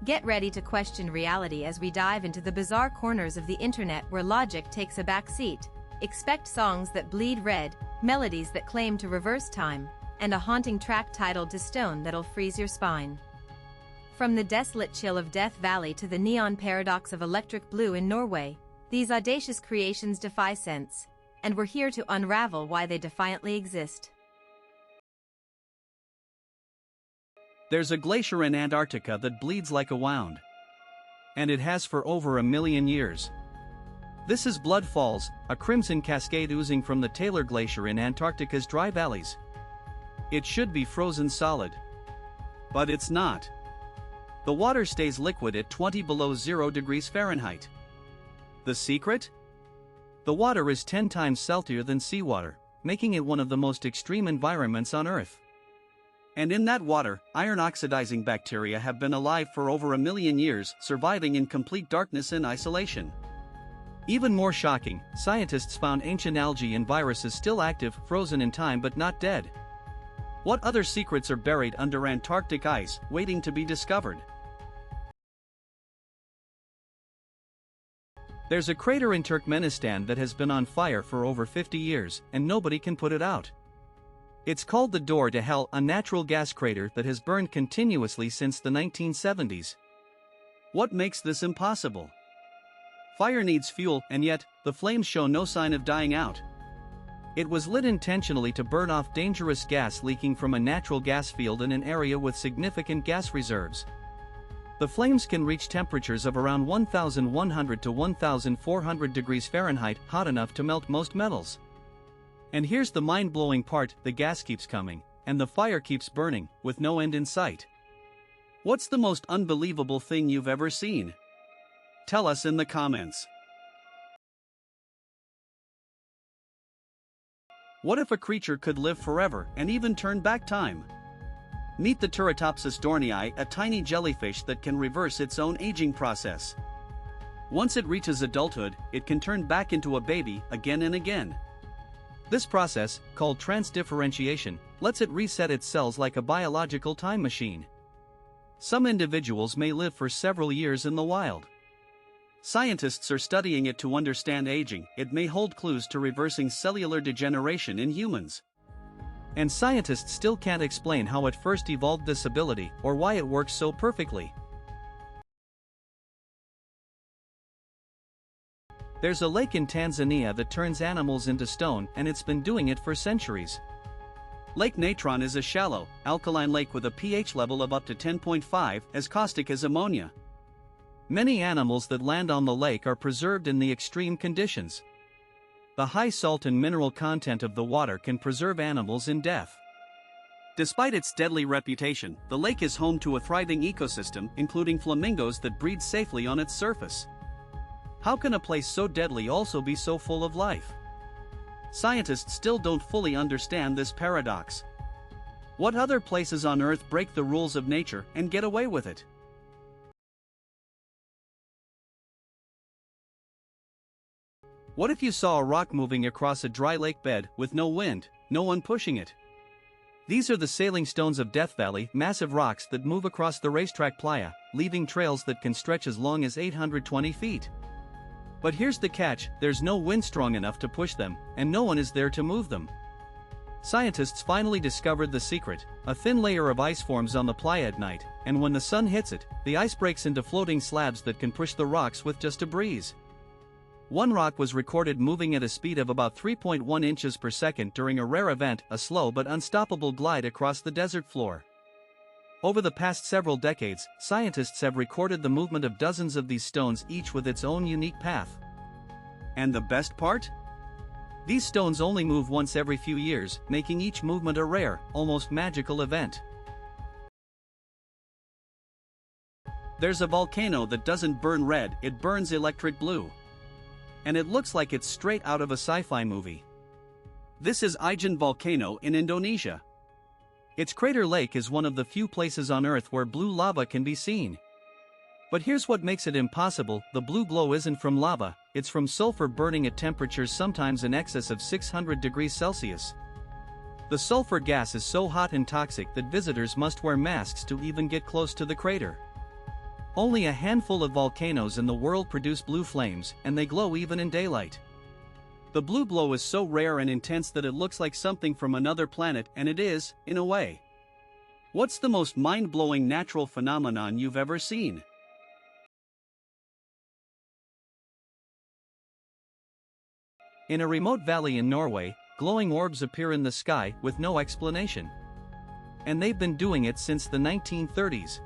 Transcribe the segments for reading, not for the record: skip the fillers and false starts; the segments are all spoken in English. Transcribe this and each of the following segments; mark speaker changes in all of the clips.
Speaker 1: Get ready to question reality as we dive into the bizarre corners of the internet where logic takes a back seat. Expect songs that bleed red, melodies that claim to reverse time, and a haunting track titled "To Stone" that'll freeze your spine. From the desolate chill of Death Valley to the neon paradox of electric blue in Norway, these audacious creations defy sense, and we're here to unravel why they defiantly exist.
Speaker 2: There's a glacier in Antarctica that bleeds like a wound. And it has for over 1 million years. This is Blood Falls, a crimson cascade oozing from the Taylor Glacier in Antarctica's dry valleys. It should be frozen solid. But it's not. The water stays liquid at 20 below 0 degrees Fahrenheit. The secret? The water is 10 times saltier than seawater, making it one of the most extreme environments on Earth. And in that water, iron-oxidizing bacteria have been alive for over 1 million years, surviving in complete darkness and isolation. Even more shocking, scientists found ancient algae and viruses still active, frozen in time but not dead. What other secrets are buried under Antarctic ice, waiting to be discovered? There's a crater in Turkmenistan that has been on fire for over 50 years, and nobody can put it out. It's called the Door to Hell, a natural gas crater that has burned continuously since the 1970s. What makes this impossible? Fire needs fuel, and yet, the flames show no sign of dying out. It was lit intentionally to burn off dangerous gas leaking from a natural gas field in an area with significant gas reserves. The flames can reach temperatures of around 1,100 to 1,400 degrees Fahrenheit, hot enough to melt most metals. And here's the mind-blowing part: the gas keeps coming, and the fire keeps burning, with no end in sight. What's the most unbelievable thing you've ever seen? Tell us in the comments. What if a creature could live forever and even turn back time? Meet the Turritopsis dohrnii, a tiny jellyfish that can reverse its own aging process. Once it reaches adulthood, it can turn back into a baby again and again. This process, called transdifferentiation, lets it reset its cells like a biological time machine. Some individuals may live for several years in the wild. Scientists are studying it to understand aging. It may hold clues to reversing cellular degeneration in humans. And scientists still can't explain how it first evolved this ability or why it works so perfectly. There's a lake in Tanzania that turns animals into stone, and it's been doing it for centuries. Lake Natron is a shallow, alkaline lake with a pH level of up to 10.5, as caustic as ammonia. Many animals that land on the lake are preserved in the extreme conditions. The high salt and mineral content of the water can preserve animals in death. Despite its deadly reputation, the lake is home to a thriving ecosystem, including flamingos that breed safely on its surface. How can a place so deadly also be so full of life? Scientists still don't fully understand this paradox. What other places on Earth break the rules of nature and get away with it? What if you saw a rock moving across a dry lake bed with no wind, no one pushing it? These are the sailing stones of Death Valley, massive rocks that move across the racetrack playa, leaving trails that can stretch as long as 820 feet. But here's the catch: there's no wind strong enough to push them, and no one is there to move them. Scientists finally discovered the secret. A thin layer of ice forms on the playa at night, and when the sun hits it, the ice breaks into floating slabs that can push the rocks with just a breeze. One rock was recorded moving at a speed of about 3.1 inches per second during a rare event, a slow but unstoppable glide across the desert floor. Over the past several decades, scientists have recorded the movement of dozens of these stones, each with its own unique path. And the best part? These stones only move once every few years, making each movement a rare, almost magical event. There's a volcano that doesn't burn red, it burns electric blue. And it looks like it's straight out of a sci-fi movie. This is Ijen Volcano in Indonesia. Its crater lake is one of the few places on Earth where blue lava can be seen. But here's what makes it impossible: the blue glow isn't from lava, it's from sulfur burning at temperatures sometimes in excess of 600 degrees Celsius. The sulfur gas is so hot and toxic that visitors must wear masks to even get close to the crater. Only a handful of volcanoes in the world produce blue flames, and they glow even in daylight. The blue glow is so rare and intense that it looks like something from another planet, and it is, in a way. What's the most mind-blowing natural phenomenon you've ever seen? In a remote valley in Norway, glowing orbs appear in the sky with no explanation. And they've been doing it since the 1930s.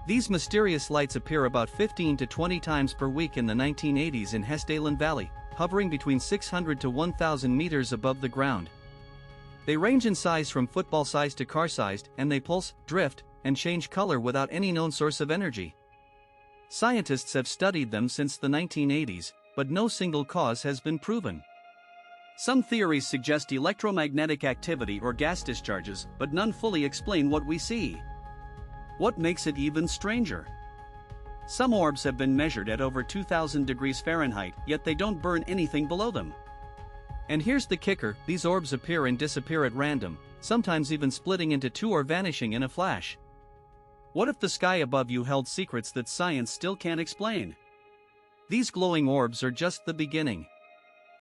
Speaker 2: These mysterious lights appear about 15 to 20 times per week in the 1980s in Hessdalen Valley, hovering between 600 to 1,000 meters above the ground. They range in size from football-sized to car-sized, and they pulse, drift, and change color without any known source of energy. Scientists have studied them since the 1980s, but no single cause has been proven. Some theories suggest electromagnetic activity or gas discharges, but none fully explain what we see. What makes it even stranger? Some orbs have been measured at over 2,000 degrees Fahrenheit, yet they don't burn anything below them. And here's the kicker, these orbs appear and disappear at random, sometimes even splitting into two or vanishing in a flash. What if the sky above you held secrets that science still can't explain? These glowing orbs are just the beginning.